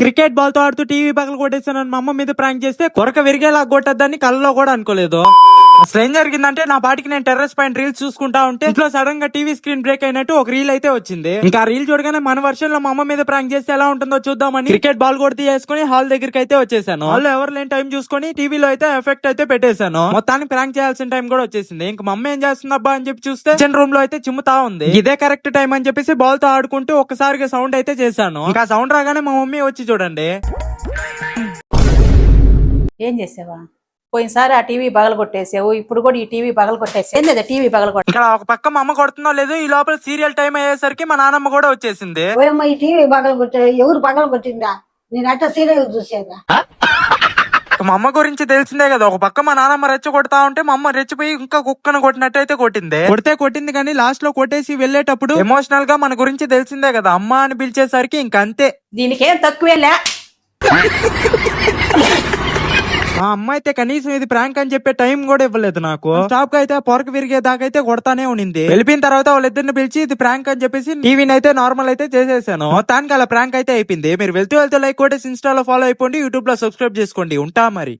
Cricket ball తో ఆడుతూ TV పగల కొట్టేసానని మా అమ్మ మీద ప్రాంక్ చేస్తే కొరక విరిగేలా కొట్టద్దని కళ్ళలో కూడా అనుకోలేదు. అసలు ఏం జరిగిందంటే నా పాటికి నేను టెర్రస్ పైన రీల్స్ చూసుకుంటా ఉంటే ఇంట్లో సడన్ గా టీవీ స్క్రీన్ బ్రేక్ అయినట్టు ఒక రీల్ అయితే వచ్చింది. ఇంకా ఆ రీల్ చూడగానే మన వర్షన్ లో మా అమ్మ మీద ప్రాంక్ చేస్తే ఎలా ఉంటుందో చూద్దామని క్రికెట్ బాల్ కొడితే చేసుకుని హాల్ దగ్గరికి అయితే వచ్చేసాను. హాల్ ఎవరు లేని టైం చూసుకొని టీవీలో అయితే ఎఫెక్ట్ అయితే పెట్టేశాను. మొత్తానికి ప్రాంక్ చేయాల్సిన టైం కూడా వచ్చేసింది. ఇంకా మా అమ్మ ఏం చేస్తుందబ్బా అని చెప్పి చూస్తే కిచెన్ రూమ్ లో అయితే చిమ్ముతా ఉంది. ఇదే కరెక్ట్ టైం అని చెప్పేసి బాల్ తో ఆడుకుంటూ ఒక్కసారిగా సౌండ్ అయితే చేశాను. ఇంకా సౌండ్ రాగానే మా మమ్మీ వచ్చి చూడండి. ఏం చేసావా? పోయినసారి ఆ టీవీ పగల కొట్టేసావు, ఇప్పుడు కూడా ఈ టీవీ పగల కొట్టేసావు. ఏంది టీవీ పగల కొట్ట? ఇక్కడ ఒక పక్క మా అమ్మ కొడుతుందో లేదు, ఈ లోపల సీరియల్ టైం అయ్యేసరికి మా నాన్నమ్మ కూడా వచ్చేసింది. ఓయమ్మ ఈ టీవీ పగల కొట్టే ఎవరు పగల కొట్టిందా? నేను అట్ట సీరియల్ చూసేదా? మా అమ్మ గురించి తెలిసిందే కదా, ఒక పక్క మా నాన్నమ్మ రెచ్చ కొడతా ఉంటే మా అమ్మ రెచ్చిపోయి ఇంకా కుక్కను కొట్టినట్టు అయితే కొట్టింది. కొట్టింది కానీ లాస్ట్ లో కొట్టేసి వెళ్లేటప్పుడు ఎమోషనల్ గా మన గురించి తెలిసిందే కదా, అమ్మ అని పిలిచేసరికి ఇంకంతే. దీనికేం తక్కువేలే. మా అమ్మ అయితే కనీసం ఇది ప్రాంక్ అని చెప్పే టైం కూడా ఇవ్వలేదు నాకు. స్టాప్ గా అయితే పొరక విరిగే దాకా అయితే కొడతానే ఉండింది. వెళ్ళిపోయిన తర్వాత వాళ్ళిద్దరిని పిలిచి ఇది ప్రాంక్ అని చెప్పేసి టీవీని అయితే నార్మల్ అయితే చేసేసాను. మొత్తానికి అలా ప్రాంక్ అయితే అయిపోయింది. మీరు వెళ్తూ లైక్ కొట్టేసి ఇన్స్టాలో ఫాలో అయిపోండి, యూట్యూబ్ లో సబ్స్క్రైబ్ చేసుకోండి. ఉంటా మరి.